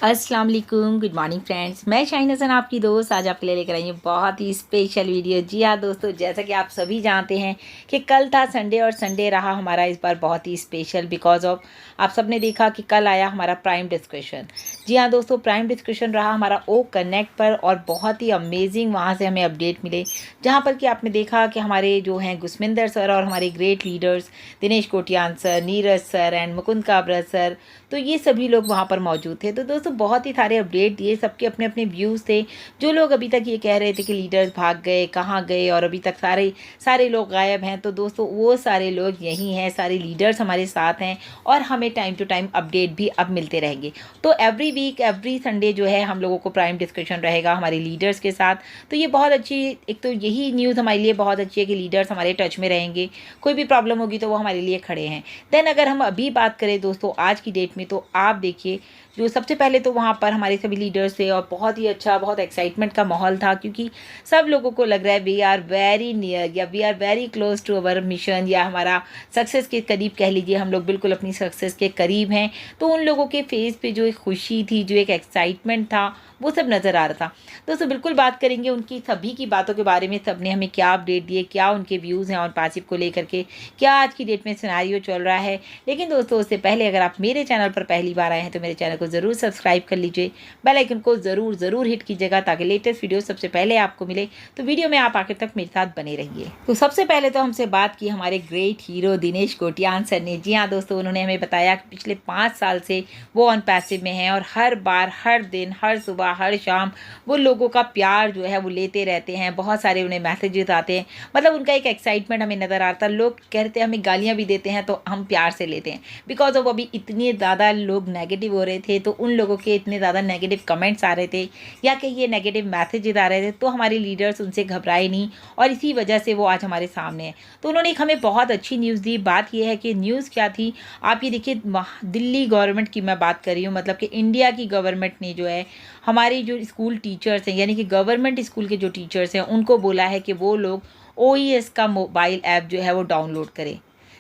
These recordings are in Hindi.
अस्सलाम वालेकुम, गुड मॉर्निंग फ्रेंड्स। मैं शाहीन हसन आपकी दोस्त आज आपके लिए लेकर आई हूँ बहुत ही स्पेशल वीडियो। जी हाँ दोस्तों, जैसा कि आप सभी जानते हैं कि कल था संडे और संडे रहा हमारा इस बार बहुत ही स्पेशल बिकॉज ऑफ आप सब ने देखा कि कल आया हमारा प्राइम डिस्कशन। जी हाँ दोस्तों, प्राइम डिस्कशन रहा हमारा ओ कनेक्ट पर और बहुत ही अमेजिंग वहाँ से हमें अपडेट मिले, जहाँ पर कि आपने देखा कि हमारे जो हैं गुस्मिंदर सर और हमारे great leaders Dinesh Kotian sir, Neeraj sir and Mukund Kabra sir, तो ये सभी लोग वहाँ पर मौजूद थे। तो दोस्तों बहुत ही सारे अपडेट दिए, सबके अपने अपने व्यूज़ थे। जो लोग अभी तक ये कह रहे थे कि लीडर्स भाग गए, कहाँ गए और अभी तक सारे सारे लोग गायब हैं, तो दोस्तों वो सारे लोग यहीं हैं, सारे लीडर्स हमारे साथ हैं और हमें टाइम टू टाइम अपडेट भी अब मिलते रहेंगे। तो एवरी वीक एवरी संडे जो है हम लोगों को प्राइम डिस्कशन रहेगा हमारे लीडर्स के साथ। तो ये बहुत अच्छी, एक तो यही न्यूज़ हमारे लिए बहुत अच्छी है कि लीडर्स हमारे टच में रहेंगे, कोई भी प्रॉब्लम होगी तो वो हमारे लिए खड़े हैं। देन अगर हम अभी बात करें दोस्तों आज की डेट में, तो आप देखिए जो सबसे पहले तो वहाँ पर हमारे सभी लीडर्स थे और बहुत ही अच्छा, बहुत एक्साइटमेंट का माहौल था, क्योंकि सब लोगों को लग रहा है वी आर वेरी नियर या we are very close to our mission, या हमारा सक्सेस के करीब कह लीजिए, हम लोग बिल्कुल अपनी सक्सेस के करीब हैं। तो उन लोगों के फेस पे जो एक खुशी थी, जो एक एक्साइटमेंट था, वो सब नज़र आ रहा था। दोस्तों बिल्कुल बात करेंगे उनकी सभी की बातों के बारे में, सब ने हमें क्या अपडेट दिए, क्या उनके व्यूज़ हैं और पासिव को लेकर के क्या आज की डेट में सिनेरियो चल रहा है। लेकिन दोस्तों उससे पहले अगर आप मेरे चैनल पर पहली बार आए हैं तो मेरे चैनल को ज़रूर सब्सक्राइब कर लीजिए, बेल आइकन को ज़रूर हिट कीजिएगा ताकि लेटेस्ट वीडियो सबसे पहले आपको मिले। तो वीडियो में आप आखिर तक मेरे साथ बने रहिए। तो सबसे पहले तो हमसे बात की हमारे great hero Dinesh Kotian sir ने। जी हाँ दोस्तों, उन्होंने हमें बताया कि पिछले 5 साल से वो ऑन पैसिव में हैं और हर बार, हर दिन, हर सुबह, हर शाम वो लोगों का प्यार जो है वो लेते रहते हैं। बहुत सारे उन्हें मैसेजेस आते हैं, मतलब उनका एक एक्साइटमेंट हमें नज़र आता है। लोग कहते हैं, हमें गालियाँ भी देते हैं तो हम प्यार से लेते हैं, बिकॉज ऑफ अभी इतने ज़्यादा लोग नेगेटिव हो रहे थे, तो उन लोगों के इतने ज़्यादा नेगेटिव कमेंट्स आ रहे थे या कि ये नेगेटिव मैसेजेस आ रहे थे, तो हमारे लीडर्स उनसे घबराए नहीं और इसी वजह से वो आज हमारे सामने है। तो उन्होंने एक हमें बहुत अच्छी न्यूज़ दी। बात यह है कि न्यूज़ क्या थी, आप ये देखिए, दिल्ली गवर्नमेंट की मैं बात कर रही हूँ, मतलब कि इंडिया की गवर्नमेंट ने जो है हमारे जो स्कूल टीचर्स हैं, यानी कि गवर्नमेंट स्कूल के जो टीचर्स हैं, उनको बोला है कि वो लोग OES का मोबाइल ऐप जो है वो डाउनलोड करें।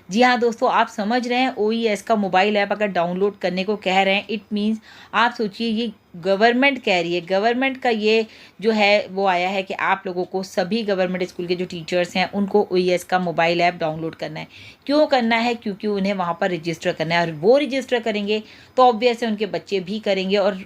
जी हाँ दोस्तों, आप समझ रहे हैं, OES का मोबाइल ऐप अगर डाउनलोड करने को कह रहे हैं, इट मीन्स आप सोचिए ये गवर्नमेंट कह रही है, गवर्नमेंट का ये जो है वो आया है कि आप लोगों को, सभी गवर्नमेंट स्कूल के जो टीचर्स हैं उनको OES का मोबाइल ऐप डाउनलोड करना है। क्यों करना है? क्योंकि उन्हें वहाँ पर रजिस्टर करना है और वो रजिस्टर करेंगे तो ऑब्वियस है उनके बच्चे भी करेंगे और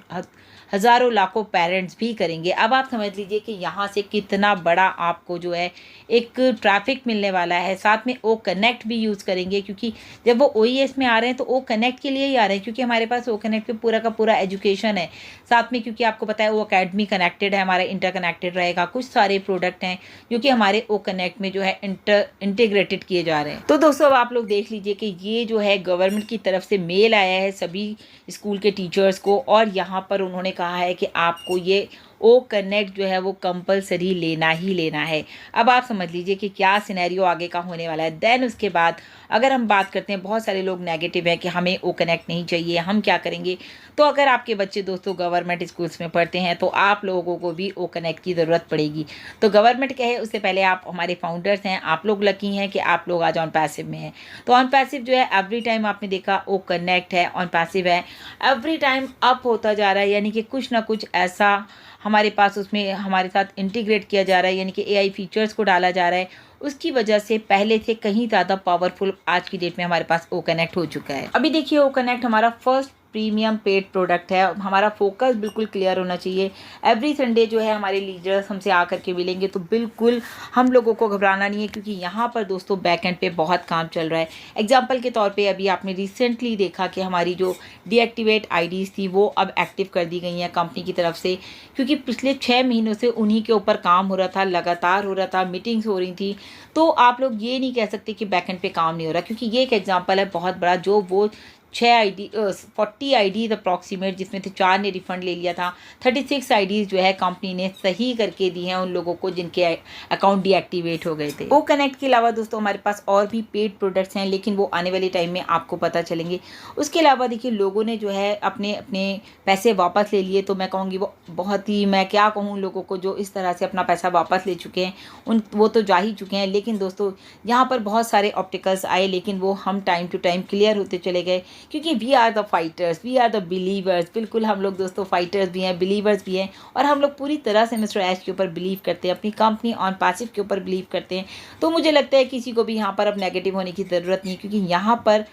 हज़ारों लाखों पेरेंट्स भी करेंगे। अब आप समझ लीजिए कि यहाँ से कितना बड़ा आपको जो है एक ट्रैफिक मिलने वाला है। साथ में ओ कनेक्ट भी यूज़ करेंगे, क्योंकि जब वो OES में आ रहे हैं तो ओ कनेक्ट के लिए ही आ रहे हैं, क्योंकि हमारे पास ओ कनेक्ट पे पूरा का पूरा एजुकेशन है। साथ में क्योंकि आपको पता है वो अकेडमी कनेक्टेड है, हमारा इंटर कनेक्टेड रहेगा। कुछ सारे प्रोडक्ट हैं जो कि हमारे ओ कनेक्ट में जो है इंटीग्रेटेड किए जा रहे हैं। तो दोस्तों अब आप लोग देख लीजिए कि ये जो है गवर्नमेंट की तरफ से मेल आया है सभी स्कूल के टीचर्स को, और यहाँ पर उन्होंने कहा है कि आपको ये ओ कनेक्ट जो है वो कंपलसरी लेना ही लेना है। अब आप समझ लीजिए कि क्या सिनेरियो आगे का होने वाला है। देन उसके बाद अगर हम बात करते हैं, बहुत सारे लोग नेगेटिव हैं कि हमें ओ कनेक्ट नहीं चाहिए, हम क्या करेंगे। तो अगर आपके बच्चे दोस्तों गवर्नमेंट स्कूल्स में पढ़ते हैं तो आप लोगों को भी ओ कनेक्ट की ज़रूरत पड़ेगी। तो गवर्नमेंट कहे उससे पहले आप हमारे फाउंडर्स हैं, आप लोग लकी हैं कि आप लोग आज ऑन पैसिव में हैं। तो ऑन पैसिव जो है एवरी टाइम आपने देखा ओ कनेक्ट है, ऑन पैसिव है, एवरी टाइम अप होता जा रहा है, यानी कि कुछ ना कुछ ऐसा हमारे पास उसमें हमारे साथ इंटीग्रेट किया जा रहा है, यानी कि AI फीचर्स को डाला जा रहा है। उसकी वजह से पहले से कहीं ज़्यादा पावरफुल आज की डेट में हमारे पास ओ कनेक्ट हो चुका है। अभी देखिए ओ कनेक्ट हमारा फर्स्ट प्रीमियम पेड प्रोडक्ट है। हमारा फोकस बिल्कुल क्लियर होना चाहिए। एवरी संडे जो है हमारे लीडर्स हमसे आकर के मिलेंगे, तो बिल्कुल हम लोगों को घबराना नहीं है, क्योंकि यहाँ पर दोस्तों बैक एंड पे बहुत काम चल रहा है। एग्जाम्पल के तौर पे अभी आपने रिसेंटली देखा कि हमारी जो डीएक्टिवेट IDs थी वो अब एक्टिव कर दी गई हैं कंपनी की तरफ से, क्योंकि पिछले 6 महीनों से उन्हीं के ऊपर काम हो रहा था, लगातार हो रहा था, मीटिंग्स हो रही थी। तो आप लोग ये नहीं कह सकते कि बैक एंड पे काम नहीं हो रहा, क्योंकि ये एक एग्जाम्पल है बहुत बड़ा। जो वो 40 IDs अप्रॉक्सीमेट, जिसमें से 4 ने रिफंड ले लिया था, 36 IDs जो है कंपनी ने सही करके दी हैं उन लोगों को जिनके अकाउंट डीएक्टिवेट हो गए थे। ओ कनेक्ट के अलावा दोस्तों हमारे पास और भी पेड प्रोडक्ट्स हैं, लेकिन वो आने वाले टाइम में आपको पता चलेंगे। उसके अलावा देखिए लोगों ने जो है अपने अपने पैसे वापस ले लिए, तो मैं कहूँगी वो बहुत ही, मैं क्या कहूँ, लोगों को जो इस तरह से अपना पैसा वापस ले चुके हैं वो तो जा ही चुके हैं। लेकिन दोस्तों यहाँ पर बहुत सारे ऑब्स्टिकल्स आए, लेकिन वो हम टाइम टू टाइम क्लियर होते चले गए, क्योंकि we are the fighters, we are the believers. बिल्कुल हम लोग दोस्तों फाइटर्स भी हैं, बिलीवर्स भी हैं, और हम लोग पूरी तरह से मिस्टर ऐश के ऊपर बिलीव करते हैं, अपनी कंपनी ऑन पैसिव के ऊपर बिलीव करते हैं। तो मुझे लगता है किसी को भी यहाँ पर अब नेगेटिव होने की ज़रूरत नहीं है, क्योंकि यहाँ पर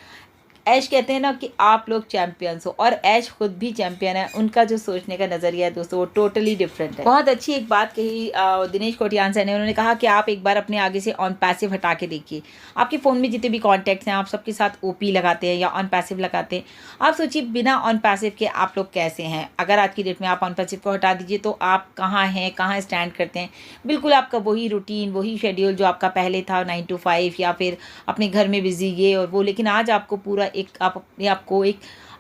ऐश कहते हैं ना कि आप लोग चैंपियंस हो, और ऐश खुद भी चैंपियन है। उनका जो सोचने का नज़रिया है दोस्तों वो टोटली डिफरेंट है। बहुत अच्छी एक बात कही दिनेश कोटियान सर ने। उन्होंने कहा कि आप एक बार अपने आगे से ऑन पैसिव हटा के देखिए। आपके फ़ोन में जितने भी कॉन्टैक्ट्स हैं आप सबके साथ ओपी लगाते हैं या ऑन पैसिव लगाते हैं। आप सोचिए बिना ऑन पैसिव के आप लोग कैसे हैं। अगर आज की डेट में आप ऑन पैसिव को हटा दीजिए तो आप कहाँ हैं, कहाँ स्टैंड करते हैं। बिल्कुल आपका वही रूटीन, वही शेड्यूल जो आपका पहले था 9 to 5, या फिर अपने घर में बिजी ये और वो। लेकिन आज आपको पूरा आप अपने आप को एक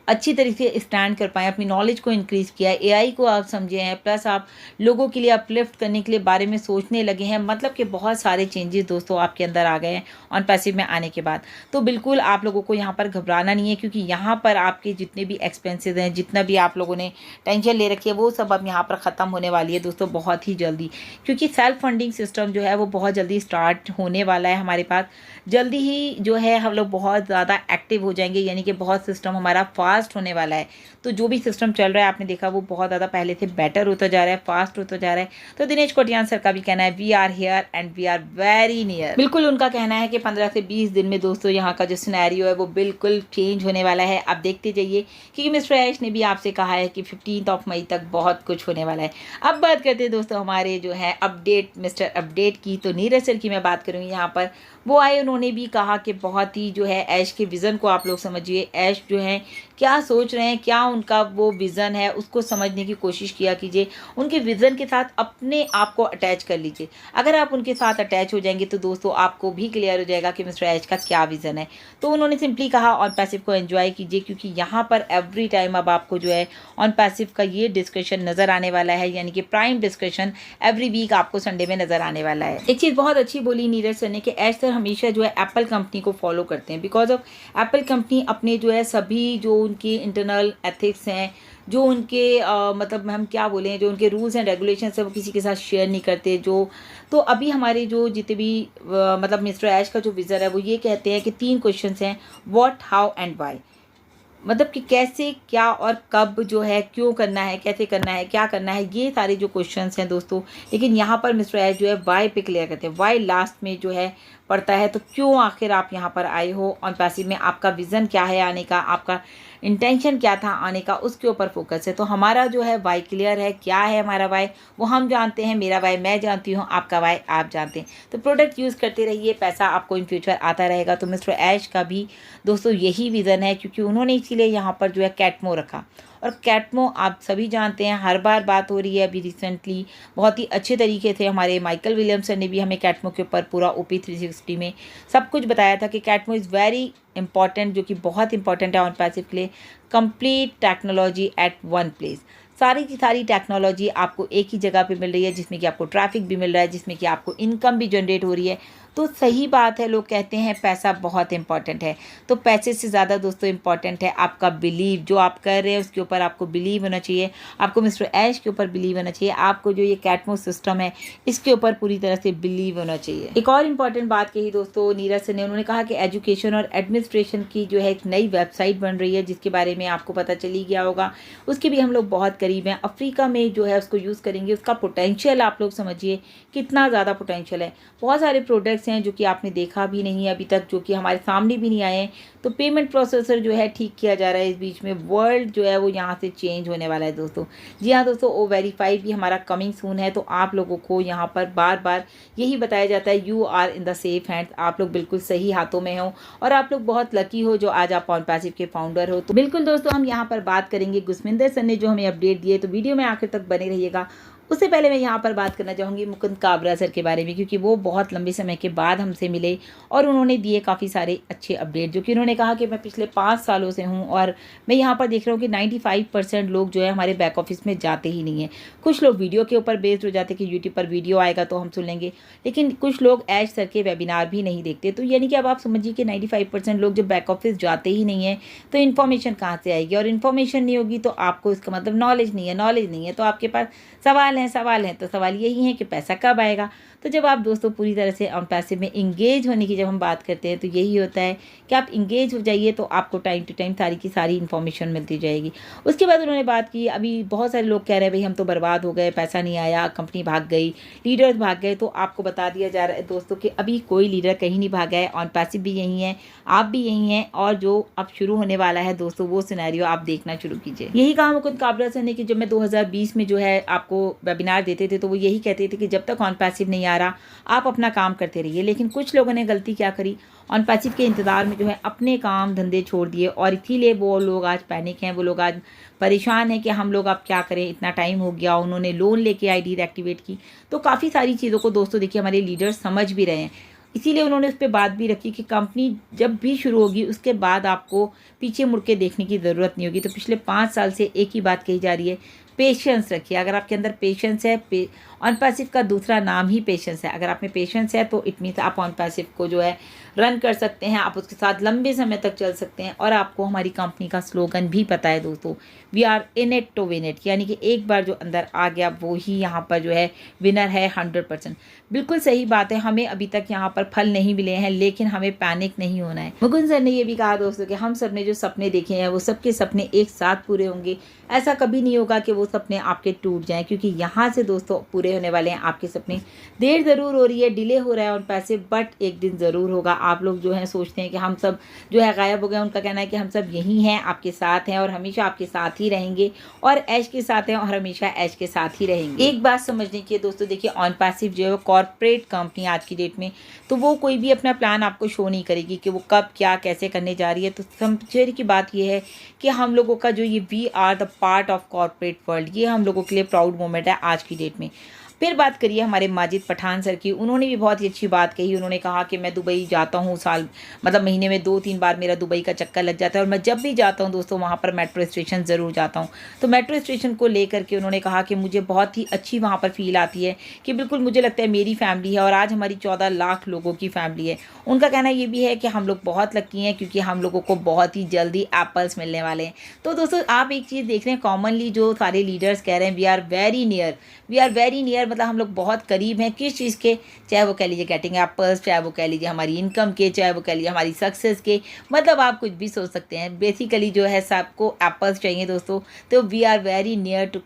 अच्छी तरीके से स्टैंड कर पाएँ, अपनी नॉलेज को इंक्रीज़ किया है, एआई को आप समझे हैं, प्लस आप लोगों के लिए अपलिफ्ट करने के लिए बारे में सोचने लगे हैं। मतलब कि बहुत सारे चेंजेस दोस्तों आपके अंदर आ गए हैं ऑन पैसिव में आने के बाद। तो बिल्कुल आप लोगों को यहाँ पर घबराना नहीं है, क्योंकि यहाँ पर आपके जितने भी एक्सपेंसेस हैं, जितना भी आप लोगों ने टेंशन ले रखी है, वो सब अब यहाँ पर ख़त्म होने वाली है दोस्तों बहुत ही जल्दी। क्योंकि सेल्फ फंडिंग सिस्टम जो है वो बहुत जल्दी स्टार्ट होने वाला है हमारे पास। जल्दी ही जो है हम लोग बहुत ज़्यादा एक्टिव हो जाएंगे, यानी कि बहुत सिस्टम हमारा फास्ट होने वाला है। तो जो भी सिस्टम चल रहा है आपने देखा वो बहुत ज़्यादा पहले से बेटर होता जा रहा है, फास्ट होता जा रहा है। तो दिनेश कोटियान सर का भी कहना है we are here and we are very near. बिल्कुल उनका कहना है कि 15 से 20 दिन में दोस्तों यहाँ का जो सिनेरियो है वो बिल्कुल चेंज होने वाला है। आप देखते जाइए, क्योंकि मिस्टर ऐश ने भी आपसे कहा है कि 15 मई तक बहुत कुछ होने वाला है। अब बात करते हैं दोस्तों हमारे जो है अपडेट, मिस्टर अपडेट की। तो नीरज सर की मैं बात करूँगी यहाँ पर। वो आए, उन्होंने भी कहा कि बहुत ही जो है ऐश के विज़न को आप लोग समझिए। ऐश जो है क्या सोच रहे हैं, क्या उनका वो विज़न है, उसको समझने की कोशिश किया कीजिए। उनके विज़न के साथ अपने आप को अटैच कर लीजिए। अगर आप उनके साथ अटैच हो जाएंगे तो दोस्तों आपको भी क्लियर हो जाएगा कि मिस्टर ऐश का क्या विज़न है। तो उन्होंने सिंपली कहा ऑन पैसिव को एंजॉय कीजिए, क्योंकि यहाँ पर एवरी टाइम अब आपको जो है ऑन पैसिव का ये डिस्कशन नज़र आने वाला है, यानी कि प्राइम डिस्कशन एवरी वीक आपको संडे में नज़र आने वाला है। एक चीज़ बहुत अच्छी बोली नीरज सर ने कि ऐश सर हमेशा जो है एप्पल कंपनी को फॉलो करते हैं, बिकॉज ऑफ एप्पल कंपनी अपने जो है सभी जो उनके इंटरनल एथिक्स हैं, जो उनके मतलब हम क्या बोलें, जो उनके रूल्स एंड रेगुलेशंस है वो किसी के साथ शेयर नहीं करते। जो तो अभी हमारे जो जितने भी मतलब मिस्टर ऐश का जो विज़न है वो ये कहते हैं कि 3 क्वेश्चंस हैं, व्हाट, हाउ एंड व्हाई। मतलब कि कैसे, क्या और कब जो है, क्यों करना है, कैसे करना है, क्या करना है, ये सारे जो क्वेश्चंस हैं दोस्तों। लेकिन यहाँ पर मिस्टर ऐश जो है वाई पे क्लियर करते हैं। वाई लास्ट में जो है पड़ता है। तो क्यों आखिर आप यहाँ पर आए हो ऑन पैसिव में, आपका विज़न क्या है आने का, आपका इंटेंशन क्या था आने का, उसके ऊपर फोकस है। तो हमारा जो है वाई क्लियर है। क्या है हमारा वाई वो हम जानते हैं, मेरा वाई मैं जानती हूँ, आपका वाई आप जानते हैं। तो प्रोडक्ट यूज़ करते रहिए, पैसा आपको इन फ्यूचर आता रहेगा। तो मिस्टर ऐश का भी दोस्तों यही विज़न है, क्योंकि उन्होंने इसीलिए यहाँ पर जो है कैटमो रखा। और कैटमो आप सभी जानते हैं, हर बार बात हो रही है। अभी रिसेंटली बहुत ही अच्छे तरीके से हमारे माइकल विलियमसन ने भी हमें कैटमो के ऊपर पूरा OP 360 में सब कुछ बताया था कि कैटमो इज़ वेरी इंपॉर्टेंट, जो कि बहुत इंपॉर्टेंट है ऑन पैसिव के लिए। Complete technology at one place, सारी की सारी टेक्नोलॉजी आपको एक ही जगह पे मिल रही है, जिसमें कि आपको ट्रैफिक भी मिल रहा है, जिसमें कि आपको इनकम भी जनरेट हो रही है। तो सही बात है, लोग कहते हैं पैसा बहुत इंपॉर्टेंट है। तो पैसे से ज़्यादा दोस्तों इंपॉर्टेंट है आपका बिलीव। जो आप कर रहे हैं उसके ऊपर आपको बिलीव होना चाहिए, आपको मिस्टर ऐश के ऊपर बिलीव होना चाहिए, आपको जो ये कैटमो सिस्टम है इसके ऊपर पूरी तरह से बिलीव होना चाहिए। एक और इम्पॉर्टेंट बात कही दोस्तों नीरज सर ने, उन्होंने कहा कि एजुकेशन और एडमिनिस्ट्रेशन की जो है एक नई वेबसाइट बन रही है, जिसके बारे में आपको पता चल ही गया होगा। उसके भी हम लोग बहुत करीब हैं। अफ्रीका में जो है उसको यूज़ करेंगे। उसका पोटेंशियल आप लोग समझिए कितना ज़्यादा पोटेंशियल है। बहुत सारे प्रोडक्ट्स हैं जो कि आपने देखा भी नहीं है अभी तक, जो कि हमारे सामने भी नहीं आए हैं। तो पेमेंट प्रोसेसर जो है ठीक किया जा रहा है इस बीच में। वर्ल्ड जो है वो यहाँ से चेंज होने वाला है दोस्तों। जी हाँ दोस्तों, O-Verify भी हमारा कमिंग सून है। तो आप लोगों को यहाँ पर बार बार यही बताया जाता है, you are in the safe hands. आप लोग बिल्कुल सही हाथों में हो, और आप लोग बहुत लकी हो जो आज आप ऑन पैसिव के फाउंडर हो। तो बिल्कुल दोस्तों हम यहाँ पर बात करेंगे गुसमिंदर सर ने जो हमें अपडेट दिए। तो वीडियो में आखिर तक बने रहिएगा। उससे पहले मैं यहाँ पर बात करना चाहूँगी मुकुंद काबरा सर के बारे में, क्योंकि वो बहुत लंबे समय के बाद हमसे मिले और उन्होंने दिए काफ़ी सारे अच्छे अपडेट। जो कि उन्होंने कहा कि मैं पिछले 5 सालों से हूँ और मैं यहाँ पर देख रहा हूँ कि 95% लोग जो है हमारे बैक ऑफिस में जाते ही नहीं हैं। कुछ लोग वीडियो के ऊपर बेस्ड हो जाते कि यूट्यूब पर वीडियो आएगा तो हम सुन लेंगे, लेकिन कुछ लोग ऐश सर के वेबिनार भी नहीं देखते। तो यानी कि अब आप समझिए कि 95% लोग जब बैक ऑफिस जाते ही नहीं है तो इन्फॉर्मेशन कहाँ से आएगी, और इन्फॉर्मेशन नहीं होगी तो आपको इसका मतलब नॉलेज नहीं है। नॉलेज नहीं है तो आपके पास सवाल हैं। तो सवाल यही है कि पैसा कब आएगा। तो जब आप दोस्तों पूरी तरह से ऑन पैसिव में इंगेज होने की जब हम बात करते हैं तो यही होता है कि आप इंगेज हो जाइए तो आपको टाइम टू टाइम सारी की सारी इन्फॉर्मेशन मिलती जाएगी। उसके बाद उन्होंने बात की, अभी बहुत सारे लोग कह रहे हैं भाई हम तो बर्बाद हो गए, पैसा नहीं आया, कंपनी भाग गई, लीडर्स भाग गए। तो आपको बता दिया जा रहा है दोस्तों कि अभी कोई लीडर कहीं नहीं भागा है, ऑन पैसिव भी यही है, आप भी यही हैं, और जो अब शुरू होने वाला है दोस्तों वो सिनेरियो आप देखना शुरू कीजिए। यही कहा मुकुंद काबरा सर ने कि जब मैं 2020 में जो है आपको वेबिनार देते थे तो वो यही कहते थे कि जब तक ऑन पैसिव नहीं आ रहा आप अपना काम करते रहिए। लेकिन कुछ लोगों ने गलती क्या करी, ऑन पैसिव के इंतज़ार में जो है अपने काम धंधे छोड़ दिए, और इसीलिए वो लोग आज पैनिक हैं, वो लोग आज परेशान हैं कि हम लोग अब क्या करें, इतना टाइम हो गया। उन्होंने लोन लेके आईडी एक्टिवेट की। तो काफ़ी सारी चीज़ों को दोस्तों देखिए हमारे लीडर्स समझ भी रहे हैं, इसीलिए उन्होंने उस पर बात भी रखी कि कंपनी जब भी शुरू होगी उसके बाद आपको पीछे मुड़ के देखने की ज़रूरत नहीं होगी। तो पिछले 5 साल से एक ही बात कही जा रही है, पेशेंस रखिए। अगर आपके अंदर पेशेंस है, ऑन पैसिव का दूसरा नाम ही पेशेंस है। अगर आप में पेशेंस है तो इट मीन्स आप ऑन पैसिव को जो है रन कर सकते हैं, आप उसके साथ लंबे समय तक चल सकते हैं। और आपको हमारी कंपनी का स्लोगन भी पता है दोस्तों, we are in it to win it, यानी कि एक बार जो अंदर आ गया वो ही यहाँ पर जो है विनर है 100%। बिल्कुल सही बात है, हमें अभी तक यहाँ पर फल नहीं मिले हैं, लेकिन हमें पैनिक नहीं होना है। मुकुंद सर ने ये भी कहा दोस्तों कि हम सब ने जो सपने देखे हैं वो सबके सपने एक साथ पूरे होंगे। ऐसा कभी नहीं होगा कि वो सपने आपके टूट जाएं, क्योंकि यहाँ से दोस्तों पूरे होने वाले हैं आपके सपने। देर ज़रूर हो रही है, डिले हो रहा है ऑन पैसिव, बट एक दिन ज़रूर होगा। आप लोग जो है सोचते हैं कि हम सब जो है गायब हो गए, उनका कहना है कि हम सब यही हैं, आपके साथ हैं और हमेशा आपके साथ ही रहेंगे, और ऐश के साथ हैं और हमेशा ऐश के साथ ही रहेंगे। एक बात समझने की है दोस्तों, देखिए ऑन पैसिव जो है कॉर्पोरेट कंपनी आज की डेट में, तो वो कोई भी अपना प्लान आपको शो नहीं करेगी कि वो कब क्या कैसे करने जा रही है। तो समझने की बात ये है कि हम लोगों का जो ये we are the part of corporate world, ये हम लोगों के लिए प्राउड मोमेंट है आज की डेट में। फिर बात करिए हमारे माजिद पठान सर की, उन्होंने भी बहुत ही अच्छी बात कही। उन्होंने कहा कि मैं दुबई जाता हूँ मतलब महीने में 2-3 बार मेरा दुबई का चक्कर लग जाता है, और मैं जब भी जाता हूँ दोस्तों वहाँ पर मेट्रो स्टेशन ज़रूर जाता हूँ। तो मेट्रो स्टेशन को लेकर के उन्होंने कहा कि मुझे बहुत ही अच्छी वहाँ पर फील आती है कि बिल्कुल मुझे लगता है मेरी फैमिली है, और आज हमारी 14 लाख लोगों की फैमिली है। उनका कहना ये भी है कि हम लोग बहुत लकी हैं क्योंकि हम लोगों को बहुत ही जल्दी एप्पल्स मिलने वाले हैं। तो दोस्तों आप एक चीज़ देख रहे हैं, कॉमनली जो सारे लीडर्स कह रहे हैं वी आर वेरी नियर, मतलब हम लोग बहुत करीब हैं किस चीज़ के, चाहे वो कह लीजिए गेटिंग एप्पल्स, चाहे वो कह लीजिए हमारी इनकम के, चाहे वो कह लीजिए हमारी सक्सेस के, मतलब आप कुछ भी सोच सकते हैं। बेसिकली जो है सबको एप्पल्स चाहिए दोस्तों। तो we are very near to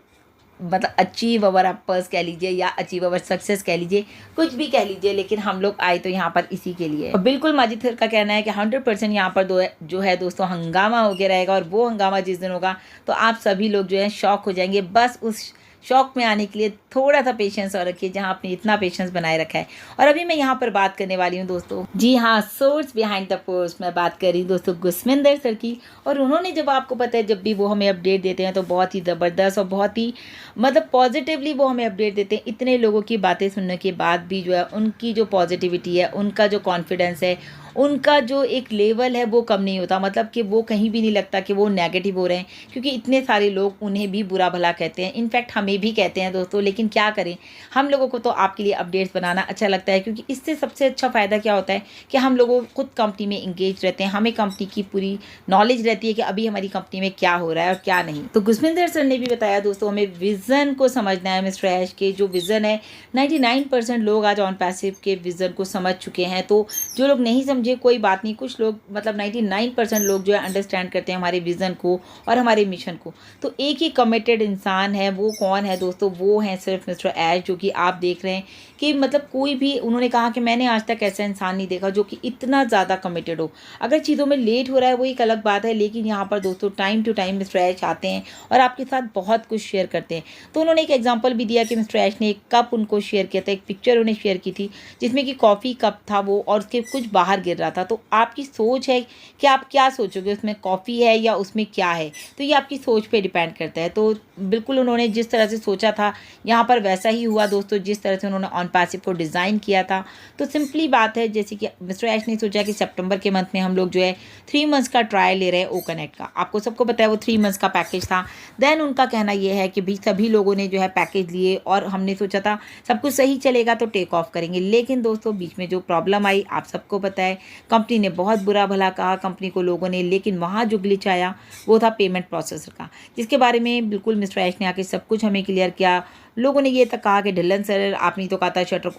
मतलब अचीव अवर एप्पल्स कह लीजिए या अचीव अवर सक्सेस कह लीजिए, कुछ भी कह लीजिए, लेकिन हम लोग आए तो यहाँ पर इसी के लिए। और बिल्कुल माजिद सर का कहना है कि 100% यहाँ पर जो है दोस्तों हंगामा हो गया रहेगा, और वो हंगामा जिस दिन होगा तो आप सभी लोग जो है शॉक हो जाएंगे। बस उस शौक में आने के लिए थोड़ा सा पेशेंस और रखिए, जहाँ आपने इतना पेशेंस बनाए रखा है। और अभी मैं यहाँ पर बात करने वाली हूँ दोस्तों, जी हाँ, सोर्स बिहाइंड द पोस्ट मैं बात कर रही हूँ दोस्तों गुस्मिंदर सर की। और उन्होंने जब आपको पता है जब भी वो हमें अपडेट देते हैं तो बहुत ही ज़बरदस्त और बहुत ही मतलब पॉजिटिवली वो हमें अपडेट देते हैं। इतने लोगों की बातें सुनने के बाद भी जो है उनकी जो पॉजिटिविटी है, उनका जो कॉन्फिडेंस है, उनका जो एक लेवल है वो कम नहीं होता। मतलब कि वो कहीं भी नहीं लगता कि वो नेगेटिव हो रहे हैं, क्योंकि इतने सारे लोग उन्हें भी बुरा भला कहते हैं, इनफैक्ट हमें भी कहते हैं दोस्तों। लेकिन क्या करें, हम लोगों को तो आपके लिए अपडेट्स बनाना अच्छा लगता है, क्योंकि इससे सबसे अच्छा फ़ायदा क्या होता है कि हम लोगों खुद कंपनी में इंगेज रहते हैं, हमें कंपनी की पूरी नॉलेज रहती है कि अभी हमारी कंपनी में क्या हो रहा है और क्या नहीं। तो गुस्मिंदर सर ने भी बताया दोस्तों, हमें विज़न को समझना है। मिस्टर ऐश के जो विज़न है 99% लोग आज ऑन पैसिव के विज़न को समझ चुके हैं। तो जो लोग नहीं समझे कोई बात नहीं, कुछ लोग मतलब 99% लोग जो है अंडरस्टैंड करते हैं हमारे विज़न को और हमारे मिशन को। तो एक ही कमिटेड इंसान है, वो कौन है दोस्तों, वो है सिर्फ मिस्टर ऐश, जो कि आप देख रहे हैं कि मतलब कोई भी, उन्होंने कहा कि मैंने आज तक ऐसा इंसान नहीं देखा जो कि इतना ज़्यादा कमिटेड हो। अगर चीज़ों में लेट हो रहा है वो एक अलग बात है, लेकिन यहाँ पर दोस्तों टाइम टू टाइम मिस्टर ऐश आते हैं और आपके साथ बहुत कुछ शेयर करते हैं। तो उन्होंने एक एग्जांपल भी दिया कि मिस्टर ऐश ने एक कप उनको शेयर किया था, एक पिक्चर उन्हें शेयर की थी जिसमें कि कॉफ़ी कप था वो, और उसके कुछ बाहर गिर रहा था। तो आपकी सोच है कि आप क्या सोचोगे, उसमें कॉफ़ी है या उसमें क्या है, तो ये आपकी सोच पे डिपेंड करता है। तो बिल्कुल उन्होंने जिस तरह से सोचा था यहाँ पर वैसा ही हुआ दोस्तों, जिस तरह से उन्होंने ऑन पैसिव को डिज़ाइन किया था। तो सिंपली बात है, जैसे कि मिस्टर ऐश ने सोचा कि सितंबर के मंथ में हम लोग जो है 3 मंथ्स का ट्रायल ले रहे हैं ओ कनेक्ट का। आपको सबको पता है वो 3 मंथ्स का पैकेज था। देन उनका कहना ये है कि भाई सभी लोगों ने जो है पैकेज लिए और हमने सोचा था सब कुछ सही चलेगा तो टेक ऑफ करेंगे। लेकिन दोस्तों बीच में जो प्रॉब्लम आई आप सबको पता है, कंपनी ने बहुत बुरा भला कहा कंपनी को लोगों ने, लेकिन वहाँ जो ग्लिच आया वो था पेमेंट प्रोसेसर का, जिसके बारे में बिल्कुल मिस्टर ऐश ने आके सब कुछ हमें क्लियर किया। लोगों ने ये तक कहा कि ढिल्लन सर आपने तो कहा था शटर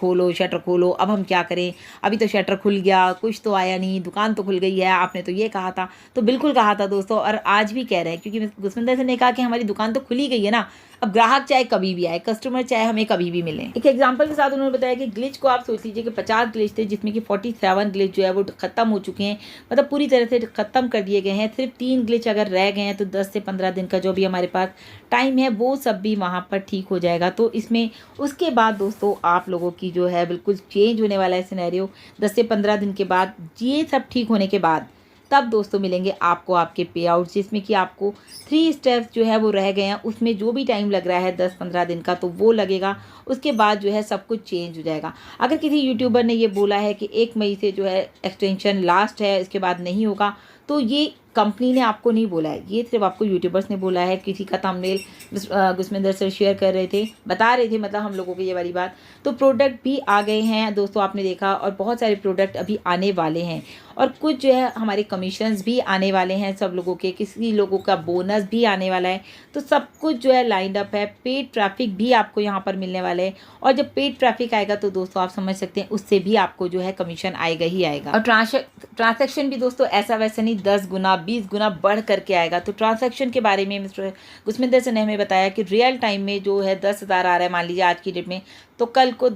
खोलो, अब हम क्या करें, अभी तो शटर खुल गया, कुछ तो आया नहीं, दुकान तो खुल गई है, आपने तो ये कहा था। तो बिल्कुल कहा था दोस्तों, और आज भी कह रहे हैं, क्योंकि गुस्विंदर सर ने कहा कि हमारी दुकान तो खुली गई है ना, अब ग्राहक चाहे कभी भी आए, कस्टमर चाहे हमें कभी भी मिले। एक एग्जांपल के साथ उन्होंने बताया कि ग्लिच को आप सोच लीजिए कि 50 ग्लिच थे, जिसमें कि 47 ग्लिच जो है वो खत्म हो चुके हैं, मतलब पूरी तरह से खत्म कर दिए गए हैं। सिर्फ 3 ग्लिच अगर रह गए हैं तो 10 से 15 दिन का जो भी हमारे पास टाइम है वो सब भी वहाँ पर ठीक हो जाएगा। तो इसमें उसके बाद दोस्तों आप लोगों की जो है बिल्कुल चेंज होने वाला है सिनेरियो। 10 से 15 दिन के बाद ये सब ठीक होने के बाद तब दोस्तों मिलेंगे आपको आपके पे आउट, जिसमें कि आपको 3 स्टेप्स जो है वो रह गए हैं, उसमें जो भी टाइम लग रहा है 10-15 दिन का तो वो लगेगा। उसके बाद जो है सब कुछ चेंज हो जाएगा। अगर किसी यूट्यूबर ने ये बोला है कि 1 मई से जो है एक्सटेंशन लास्ट है, इसके बाद नहीं होगा, तो ये कंपनी ने आपको नहीं बोला है, ये सिर्फ आपको यूट्यूबर्स ने बोला है। किसी का थंबनेल गुस्विंदर सर शेयर कर रहे थे, बता रहे थे मतलब हम लोगों को ये वाली बात। तो प्रोडक्ट भी आ गए हैं दोस्तों, आपने देखा, और बहुत सारे प्रोडक्ट अभी आने वाले हैं, और कुछ जो है हमारे कमीशंस भी आने वाले हैं सब लोगों के, किसी लोगों का बोनस भी आने वाला है। तो सब कुछ जो है लाइंड अप है। पेड ट्रैफिक भी आपको यहाँ पर मिलने वाले है, और जब पेड ट्रैफिक आएगा तो दोस्तों आप समझ सकते हैं उससे भी आपको जो है कमीशन आएगा ही आएगा। और ट्रांसैक्शन भी दोस्तों ऐसा वैसा नहीं 10 गुना 20 गुना बढ़ करके आएगा। तो ट्रांसैक्शन के बारे में मिस्टर गुस्विंदर सर ने हमें बताया कि रियल टाइम में जो है 10,000 आ रहा है मान लीजिए आज की डेट में, तो कल को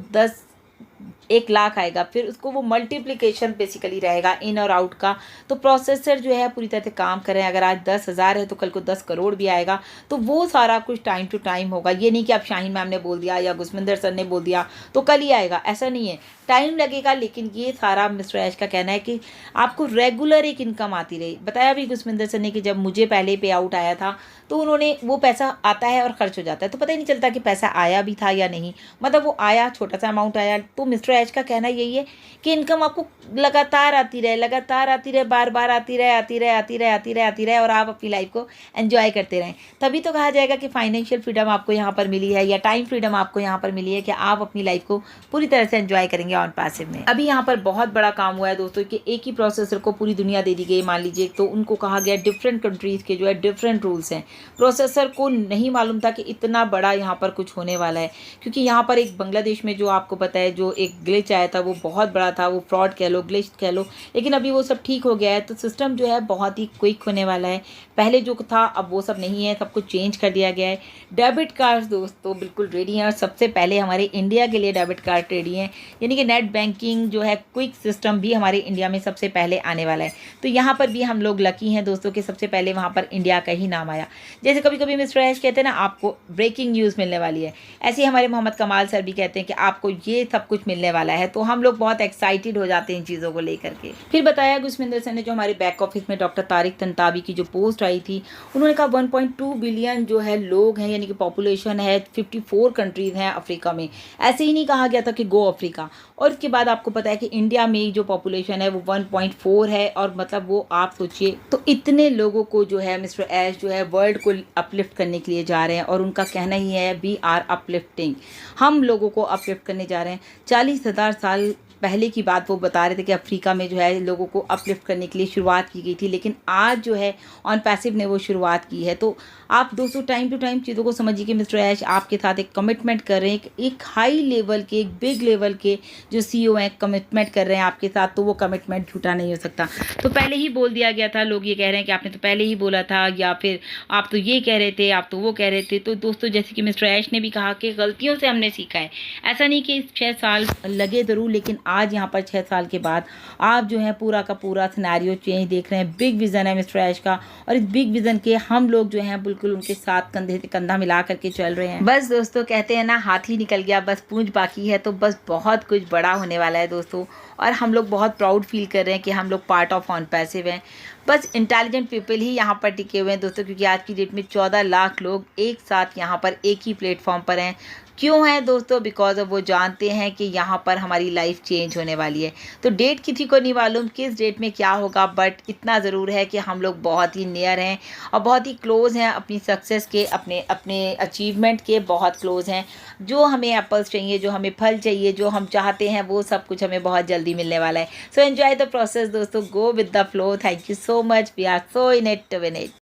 1 लाख आएगा, फिर उसको वो मल्टीप्लिकेशन बेसिकली रहेगा इन और आउट का। तो प्रोसेसर जो है पूरी तरह से काम कर रहे हैं। अगर आज 10,000 है तो कल को 10 करोड़ भी आएगा। तो वो सारा कुछ टाइम टू टाइम होगा। ये नहीं कि आप शाहीन मैम ने बोल दिया या गुस्विंदर सर ने बोल दिया तो कल ही आएगा, ऐसा नहीं है, टाइम लगेगा। लेकिन ये सारा मिस्टर ऐश का कहना है कि आपको रेगुलर एक इनकम आती रही। बताया भी गुस्विंदर सर ने कि जब मुझे पहले पे आउट आया था तो उन्होंने, वो पैसा आता है और खर्च हो जाता है तो पता ही नहीं चलता कि पैसा आया भी था या नहीं, मतलब वो आया, छोटा सा अमाउंट आया। तो मिस्टर ऐश का कहना यही है कि इनकम आपको लगातार आती रहे, बार बार आती रहे, और आप अपनी लाइफ को एंजॉय करते रहें। तभी तो कहा जाएगा कि फाइनेंशियल फ्रीडम आपको यहाँ पर मिली है, या टाइम फ्रीडम आपको यहाँ पर मिली है कि आप अपनी लाइफ को पूरी तरह से एंजॉय करेंगे ऑन पैसिव में। अभी यहाँ पर बहुत बड़ा काम हुआ है दोस्तों कि एक ही प्रोसेसर को पूरी दुनिया दे दी गई मान लीजिए। तो उनको कहा गया डिफरेंट कंट्रीज़ के जो है डिफरेंट रूल्स हैं। प्रोसेसर को नहीं मालूम था कि इतना बड़ा यहाँ पर कुछ होने वाला है, क्योंकि यहाँ पर एक बांग्लादेश में जो आपको पता है जो एक ग्लिच आया था वो बहुत बड़ा था, वो फ्रॉड कह लो, ग्लिच कह लो, लेकिन अभी वो सब ठीक हो गया है। तो सिस्टम जो है बहुत ही क्विक होने वाला है। पहले जो था अब वो सब नहीं है, सब कुछ चेंज कर दिया गया है। डेबिट कार्ड दोस्तों बिल्कुल रेडी हैं, और सबसे पहले हमारे इंडिया के लिए डेबिट कार्ड रेडी हैं, यानी कि नेट बैंकिंग जो है क्विक सिस्टम भी हमारे इंडिया में सबसे पहले आने वाला है। तो यहाँ पर भी हम लोग लकी हैं दोस्तों कि सबसे पहले वहाँ पर इंडिया का ही नाम आया। जैसे कभी कभी मिस्टर ऐश कहते हैं ना आपको ब्रेकिंग न्यूज़ मिलने वाली है, ऐसे ही हमारे मोहम्मद कमाल सर भी कहते हैं कि आपको ये सब कुछ मिलने वाला है। तो हम लोग बहुत एक्साइटेड हो जाते हैं इन चीज़ों को लेकर के। फिर बताया गुस्विंदर सर ने जो हमारे बैक ऑफिस में डॉक्टर तारिक तंतावी की जो पोस्ट आई थी, उन्होंने कहा 1.2 बिलियन जो है लोग हैं, यानी कि पॉपुलेशन है, 54 कंट्रीज़ हैं अफ्रीका में। ऐसे ही नहीं कहा गया था कि गो अफ्रीका। और इसके बाद आपको पता है कि इंडिया में जो पॉपुलेशन है वो 1.4 है, और मतलब वो आप सोचिए तो इतने लोगों को जो है मिस्टर ऐश जो है वर्ल्ड को अपलिफ्ट करने के लिए जा रहे हैं। और उनका कहना ही है वी आर अपलिफ्टिंग, हम लोगों को अपलिफ्ट करने जा रहे हैं। 40,000 साल पहले की बात वो बता रहे थे कि अफ्रीका में जो है लोगों को अपलिफ्ट करने के लिए शुरुआत की गई थी, लेकिन आज जो है ऑन पैसिव ने वो शुरुआत की है। तो आप दोस्तों टाइम टू टाइम चीज़ों को समझिए कि मिस्टर ऐश आपके साथ एक कमिटमेंट कर रहे हैं, एक हाई लेवल के, एक बिग लेवल के जो CEO हैं कमिटमेंट कर रहे हैं आपके साथ, तो वो कमिटमेंट झूठा नहीं हो सकता। तो पहले ही बोल दिया गया था, लोग ये कह रहे हैं कि आपने तो पहले ही बोला था, या फिर आप तो ये कह रहे थे, आप तो वो कह रहे थे। तो दोस्तों जैसे कि मिस्टर ऐश ने भी कहा कि गलतियों से हमने सीखा है, ऐसा नहीं कि 6 साल लगे ज़रूर, लेकिन आज यहाँ पर 6 साल के बाद आप जो है पूरा का पूरा सिनेरियो चेंज देख रहे हैं। बिग विज़न है मिस्टर ऐश का, और इस बिग विज़न के हम लोग जो हैं बिल्कुल उनके साथ कंधे से कंधा मिला करके चल रहे हैं। बस दोस्तों कहते हैं ना हाथी निकल गया, बस पूंछ बाकी है। तो बस बहुत कुछ बड़ा होने वाला है दोस्तों, और हम लोग बहुत प्राउड फील कर रहे हैं कि हम लोग पार्ट ऑफ ऑन पैसिव हैं। बस इंटेलिजेंट पीपल ही यहाँ पर टिके हुए हैं दोस्तों, क्योंकि आज की डेट में 14 लाख लोग एक साथ यहाँ पर एक ही प्लेटफॉर्म पर हैं। क्यों है दोस्तों? बिकॉज अब वो जानते हैं कि यहाँ पर हमारी लाइफ चेंज होने वाली है। तो डेट किसी को नहीं मालूम किस डेट में क्या होगा, बट इतना ज़रूर है कि हम लोग बहुत ही नियर हैं और बहुत ही क्लोज़ हैं अपनी सक्सेस के, अपने अचीवमेंट के बहुत क्लोज़ हैं। जो हमें एप्पल्स चाहिए, जो हमें फल चाहिए, जो हम चाहते हैं, वो सब कुछ हमें बहुत जल्दी मिलने वाला है। सो एन्जॉय द प्रोसेस दोस्तों, go with the flow. Thank you so much, we are so in it to win it.